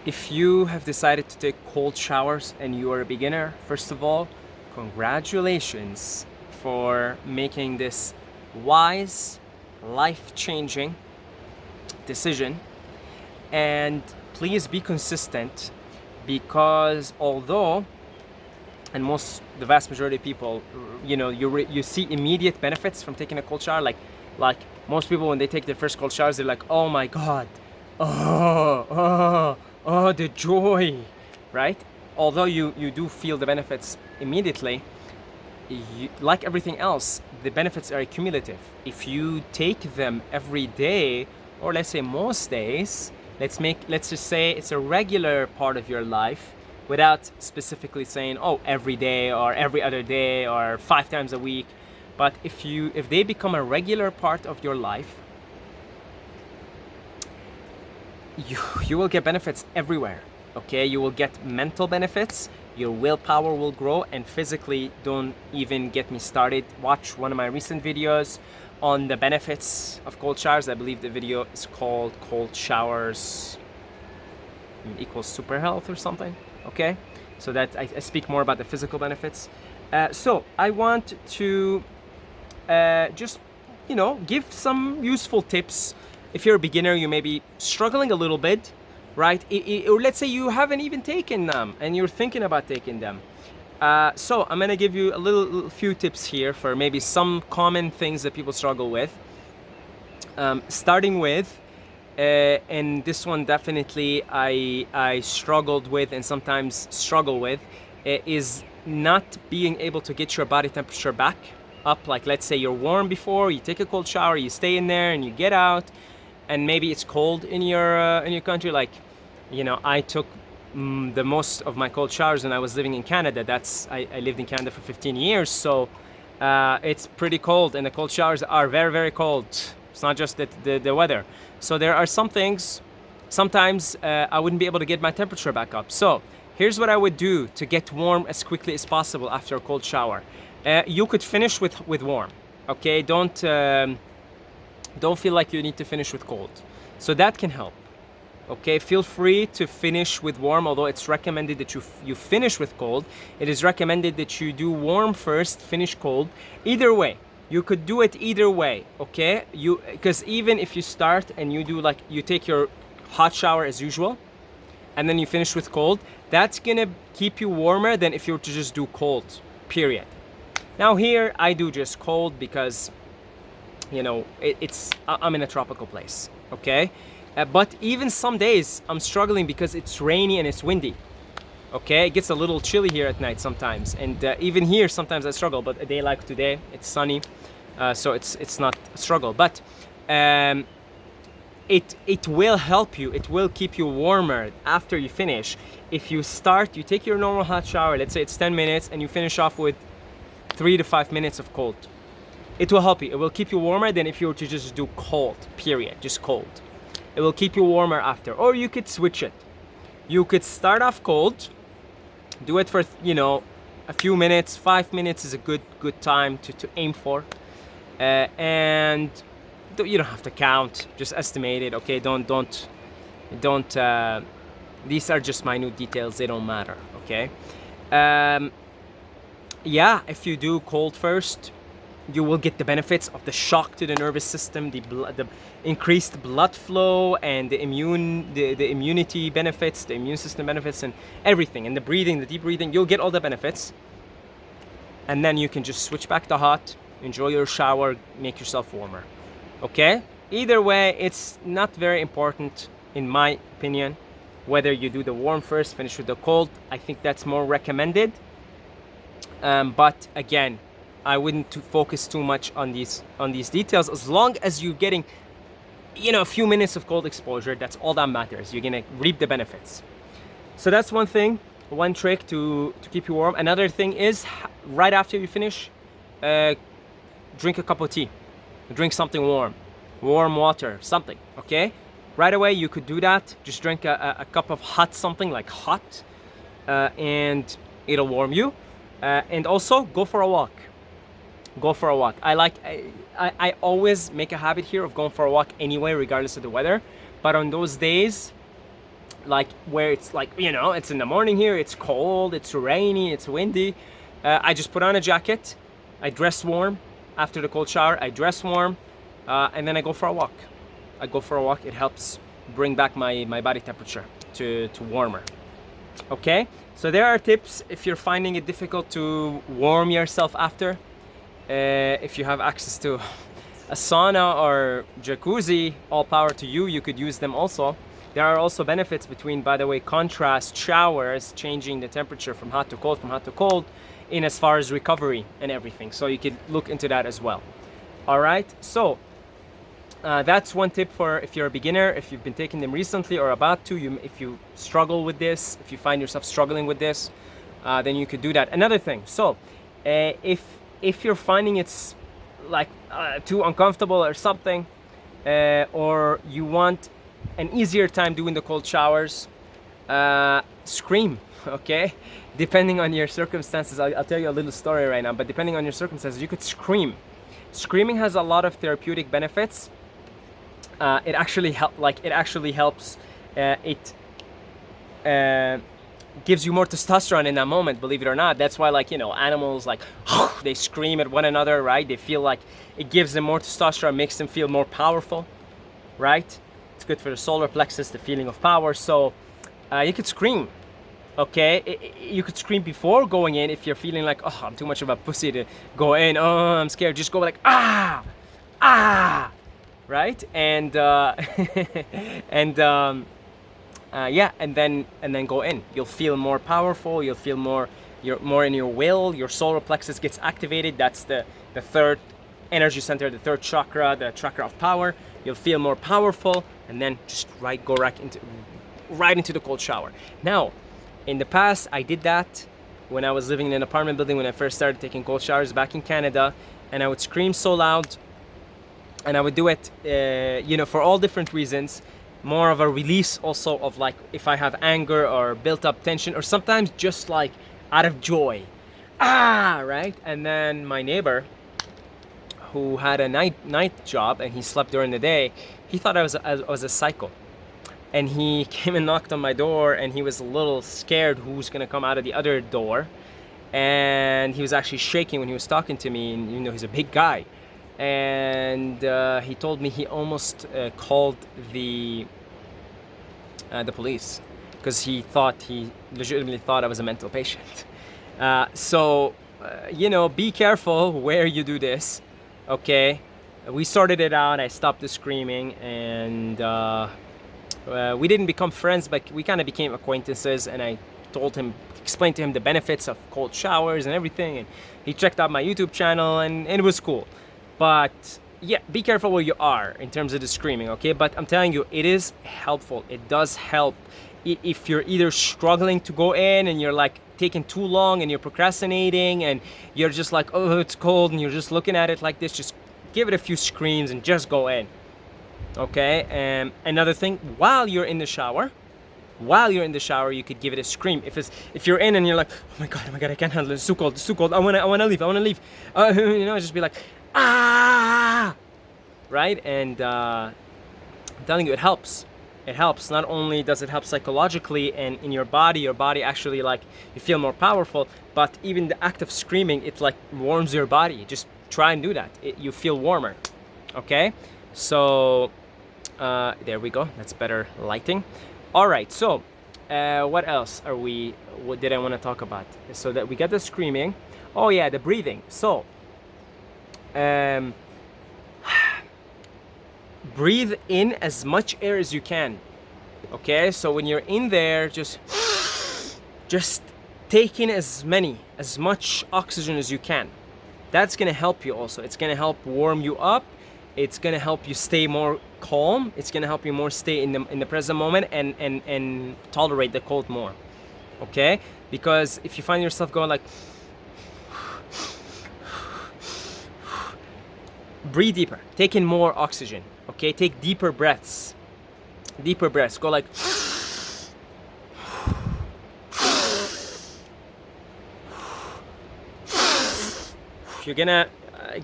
If you have decided to take cold showers and you are a beginner, first of all, congratulations for making this wise, life-changing decision. And please be consistent, because although, and the vast majority of people, you see immediate benefits from taking a cold shower. Like most people, when they take their first cold showers, they're like, oh my God, oh, the joy, right? Although you do feel the benefits immediately, like everything else, the benefits are cumulative. If you take them every day, or let's say most days, let's just say it's a regular part of your life, without specifically saying, oh, every day or every other day or 5 times a week. But if they become a regular part of your life, you will get benefits everywhere. Okay, you will get mental benefits, your willpower will grow, and physically, don't even get me started. Watch one of my recent videos on the benefits of cold showers. I believe the video is called Cold Showers Equals Super Health or something. Okay, so that I speak more about the physical benefits. So I want to just give some useful tips. If you're a beginner, you may be struggling a little bit, right? Or let's say you haven't even taken them and you're thinking about taking them. So I'm gonna give you a few tips here for maybe some common things that people struggle with. Starting with, and this one definitely I struggled with and sometimes struggle with, is not being able to get your body temperature back up. Like, let's say you're warm before, you take a cold shower, you stay in there and you get out, and maybe it's cold in your country. Like, I took the most of my cold showers when I was living in Canada. I lived in Canada for 15 years, so it's pretty cold, and the cold showers are very, very cold. It's not just the weather. So there are some things, sometimes I wouldn't be able to get my temperature back up. So here's what I would do to get warm as quickly as possible after a cold shower. You could finish with warm, okay? Don't feel like you need to finish with cold. So that can help, okay? Feel free to finish with warm, although it's recommended that you finish with cold. It is recommended that you do warm first, finish cold. Either way, you could do it either way, okay? Because even if you start and you take your hot shower as usual, and then you finish with cold, that's gonna keep you warmer than if you were to just do cold, period. Now here, I do just cold because, I'm in a tropical place, okay? But even some days, I'm struggling because it's rainy and it's windy, okay? It gets a little chilly here at night sometimes. And even here, sometimes I struggle. But a day like today, it's sunny, so it's not a struggle. But it will help you. It will keep you warmer after you finish. If you take your normal hot shower, let's say it's 10 minutes, and you finish off with 3 to 5 minutes of cold. It will help you. It will keep you warmer than if you were to just do cold, period, just cold. It will keep you warmer after. Or you could switch it. You could start off cold, do it for, a few minutes. 5 minutes is a good time to aim for. And you don't have to count, just estimate it, okay? Don't, these are just minute details, they don't matter, okay? Yeah, if you do cold first, you will get the benefits of the shock to the nervous system, the increased blood flow, and the immunity benefits, the immune system benefits, and everything, and the deep breathing. You'll get all the benefits, and then you can just switch back to hot, enjoy your shower, make yourself warmer, okay? Either way, it's not very important, in my opinion, whether you do the warm first, finish with the cold. I think that's more recommended. But again, I wouldn't focus too much on these details. As long as you're getting, a few minutes of cold exposure, that's all that matters. You're gonna reap the benefits. So that's one thing, one trick to keep you warm. Another thing is, right after you finish, drink a cup of tea, drink something warm water, something, okay? Right away, you could do that. Just drink a cup of hot something, like hot, and it'll warm you. And also, go for a walk. I always make a habit here of going for a walk anyway, regardless of the weather. But on those days like where it's like, you know, it's in the morning here, it's cold, it's rainy, it's windy, I just put on a jacket, I dress warm. After the cold shower, I dress warm, and then I go for a walk. It helps bring back my body temperature to warmer. Okay, so there are tips if you're finding it difficult to warm yourself after. If you have access to a sauna or jacuzzi, all power to you, you could use them also. There are also benefits between, by the way, contrast showers, changing the temperature from hot to cold, in as far as recovery and everything. So you could look into that as well. All right, so that's one tip for if you're a beginner, if you've been taking them recently or about to, if you struggle with this, if you find yourself struggling with this, then you could do that. Another thing, so if you're finding it's like too uncomfortable or something, or you want an easier time doing the cold showers, scream, okay? Depending on your circumstances, I'll tell you a little story right now, but depending on your circumstances, you could scream. Screaming has a lot of therapeutic benefits. It actually helps. It gives you more testosterone in that moment, believe it or not. That's why, like, you know, animals, like, they scream at one another, right? They feel like it gives them more testosterone, makes them feel more powerful, right? It's good for the solar plexus, the feeling of power. So you could scream, okay? You could scream before going in if you're feeling like, oh, I'm too much of a pussy to go in. Oh, I'm scared. Just go like, ah, ah, right? And yeah, and then go in. You'll feel more powerful. You'll feel more. You're more in your will. Your solar plexus gets activated. That's the third energy center, the third chakra, the chakra of power. You'll feel more powerful, and then just go right into the cold shower. Now, in the past, I did that when I was living in an apartment building when I first started taking cold showers back in Canada, and I would scream so loud, and I would do it, you know, for all different reasons. More of a release also of, like, if I have anger or built up tension, or sometimes just like out of joy, right? And then my neighbor, who had a night job and he slept during the day, he thought I was a psycho, and he came and knocked on my door, and he was a little scared who's gonna come out of the other door, and he was actually shaking when he was talking to me, and you know, he's a big guy. And he told me he almost called the police, because he legitimately thought I was a mental patient. So you know, be careful where you do this, okay? We sorted it out. I stopped the screaming, and we didn't become friends, but we kind of became acquaintances, and I explained to him the benefits of cold showers and everything, and he checked out my YouTube channel, and it was cool. But yeah, be careful where you are in terms of the screaming, okay? But I'm telling you, it is helpful. It does help. If you're either struggling to go in and you're like taking too long and you're procrastinating and you're just like, oh, it's cold, and you're just looking at it like this, just give it a few screams and just go in, okay? And another thing, while you're in the shower, you could give it a scream. If you're in and you're like, oh my god, I can't handle it, it's too cold, I wanna leave, you know, just be like, ah, right? And I'm telling you, it helps. Not only does it help psychologically and in your body actually, like, you feel more powerful, but even the act of screaming, it like warms your body. Just try and do that. You feel warmer, okay? So there we go. That's better lighting. All right, so what else what did I want to talk about? So that we got the screaming. Oh yeah, the breathing. So breathe in as much air as you can, okay? So when you're in there, just take in as much oxygen as you can. That's gonna help you also. It's gonna help warm you up. It's gonna help you stay more calm. It's gonna help you more stay in the present moment and tolerate the cold more, okay? Because if you find yourself going like, breathe deeper, take in more oxygen, okay? Take deeper breaths. Go like, you're gonna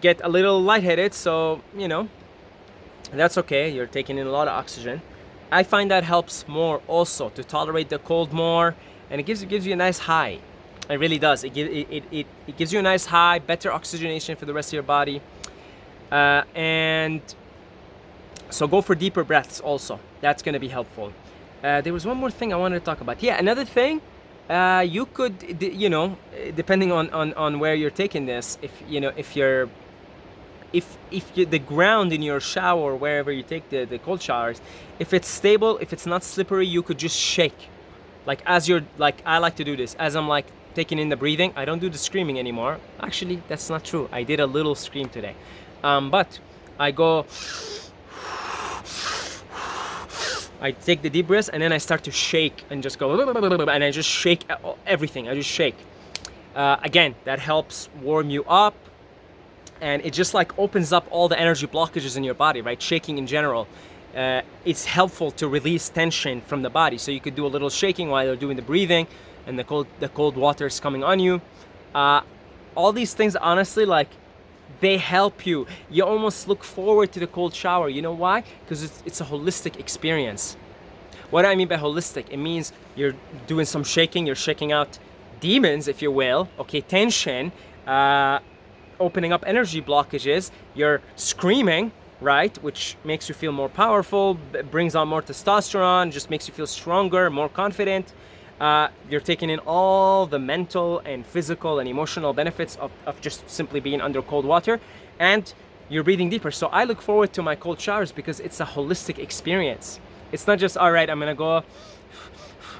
get a little lightheaded, so you know, that's okay. You're taking in a lot of oxygen. I find that helps more also to tolerate the cold more, and it gives you a nice high. It really does. It gives you a nice high, better oxygenation for the rest of your body, and so go for deeper breaths also. That's going to be helpful. There was one more thing I wanted to talk about. Yeah, another thing, you could, depending on where you're taking this, if the ground in your shower or wherever you take the cold showers, if it's stable, if it's not slippery, you could just shake. Like as you're, like I like to do this, as I'm like taking in the breathing. I don't do the screaming anymore. Actually, that's not true. I did a little scream today. But I go, I take the deep breaths and then I start to shake and just go, and I just shake everything. I just shake. Again, that helps warm you up, and it just like opens up all the energy blockages in your body, right? Shaking in general. It's helpful to release tension from the body. So you could do a little shaking while you're doing the breathing and the cold water is coming on you. All these things, honestly, like, they help you. You almost look forward to the cold shower. You know why? Because it's a holistic experience. What do I mean by holistic? It means you're doing some shaking, you're shaking out demons, if you will, okay, tension, opening up energy blockages, you're screaming, right, which makes you feel more powerful, brings on more testosterone, just makes you feel stronger, more confident. You're taking in all the mental and physical and emotional benefits of just simply being under cold water, and you're breathing deeper. So I look forward to my cold showers because it's a holistic experience. It's not just, all right, I'm gonna go,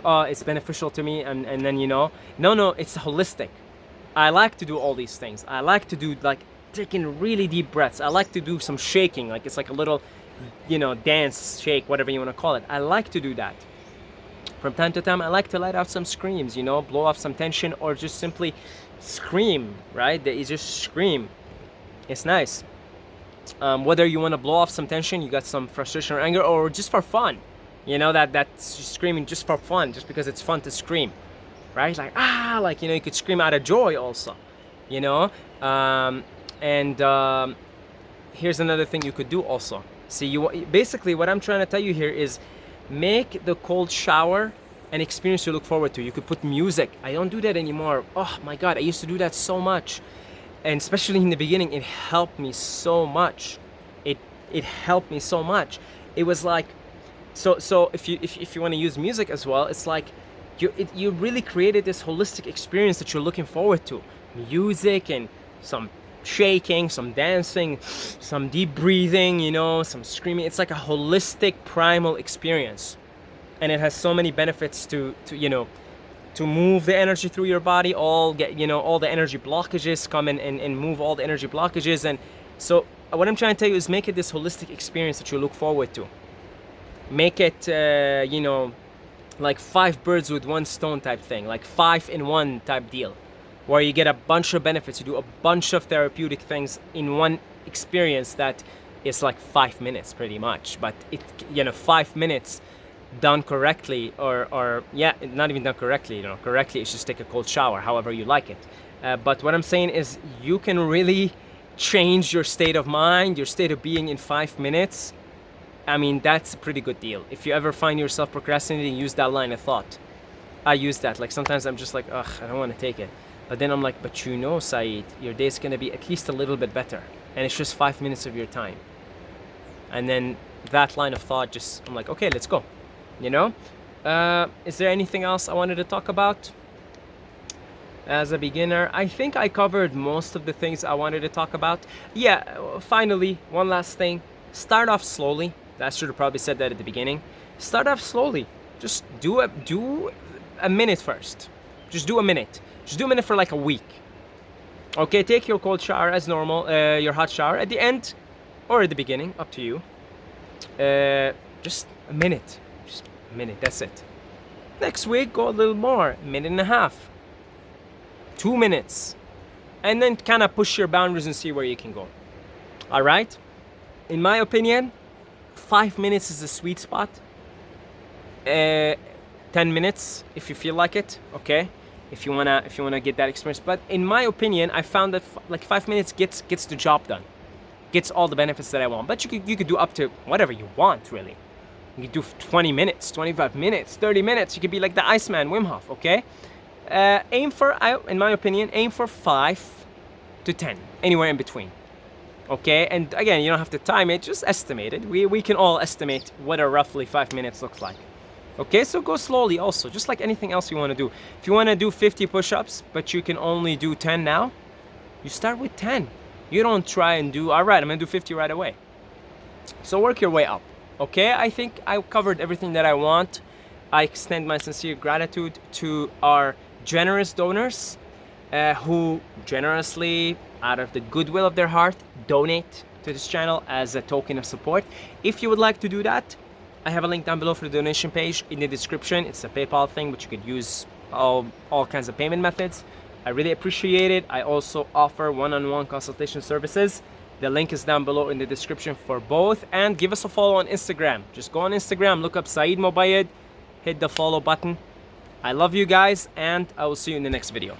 oh, it's beneficial to me, and then, no, it's holistic. I like to do all these things. I like to do, like, taking really deep breaths. I like to do some shaking, like it's like a little, dance, shake, whatever you want to call it. I like to do that. From time to time, I like to let out some screams, blow off some tension, or just simply scream, right? You just scream. It's nice. Whether you want to blow off some tension, you got some frustration or anger, or just for fun, that's just screaming just for fun, just because it's fun to scream, right? Like, you could scream out of joy also, here's another thing you could do also. See, basically what I'm trying to tell you here is make the cold shower an experience to look forward to. You could put music. I don't do that anymore. Oh my God, I used to do that so much. And especially in the beginning, it helped me so much. It helped me so much. It was like, so if you want to use music as well, it's like you really created this holistic experience that you're looking forward to. Music and some shaking, some dancing, some deep breathing, some screaming. It's like a holistic primal experience, and it has so many benefits to move the energy through your body, all the energy blockages come in and move all the energy blockages. And so what I'm trying to tell you is make it this holistic experience that you look forward to. Make it like 5 birds with 1 stone type thing, like 5-in-1 type deal, where you get a bunch of benefits, you do a bunch of therapeutic things in one experience that is like 5 minutes pretty much. But 5 minutes done correctly, or not even done correctly, correctly is just take a cold shower, however you like it. But what I'm saying is you can really change your state of mind, your state of being in 5 minutes. I mean, that's a pretty good deal. If you ever find yourself procrastinating, use that line of thought. I use that. Like sometimes I'm just like, ugh, I don't want to take it. But then I'm like, but Saeed, your day's going to be at least a little bit better. And it's just 5 minutes of your time. And then that line of thought I'm like, okay, let's go. Is there anything else I wanted to talk about? As a beginner, I think I covered most of the things I wanted to talk about. Yeah, finally, one last thing. Start off slowly. I should have probably said that at the beginning. Start off slowly. Just do a minute first. Just do a minute. Just do a minute for like a week. Okay, take your cold shower as normal, your hot shower at the end or at the beginning, up to you. Just a minute. Just a minute, that's it. Next week, go a little more, 1.5 minutes. 2 minutes. And then kind of push your boundaries and see where you can go. All right? In my opinion, 5 minutes is the sweet spot. 10 minutes if you feel like it, okay? If you wanna get that experience. But in my opinion, I found that like 5 minutes gets the job done, gets all the benefits that I want. But you could do up to whatever you want, really. You can do 20 minutes, 25 minutes, 30 minutes. You could be like the Iceman, Wim Hof, okay? Aim for, in my opinion, aim for 5 to 10, anywhere in between. Okay, and again, you don't have to time it, just estimate it. We can all estimate what a roughly 5 minutes looks like. Okay, so go slowly also, just like anything else you want to do. If you want to do 50 push-ups, but you can only do 10 now, you start with 10. You don't try and do, all right, I'm gonna do 50 right away. So work your way up, okay? I think I covered everything that I want. I extend my sincere gratitude to our generous donors who generously, out of the goodwill of their heart, donate to this channel as a token of support. If you would like to do that, I have a link down below for the donation page in the description. It's a PayPal thing, but you could use all kinds of payment methods. I really appreciate it. I also offer one-on-one consultation services. The link is down below in the description for both. And give us a follow on Instagram. Just go on Instagram, look up Saeed Mobayed, hit the follow button. I love you guys, and I will see you in the next video.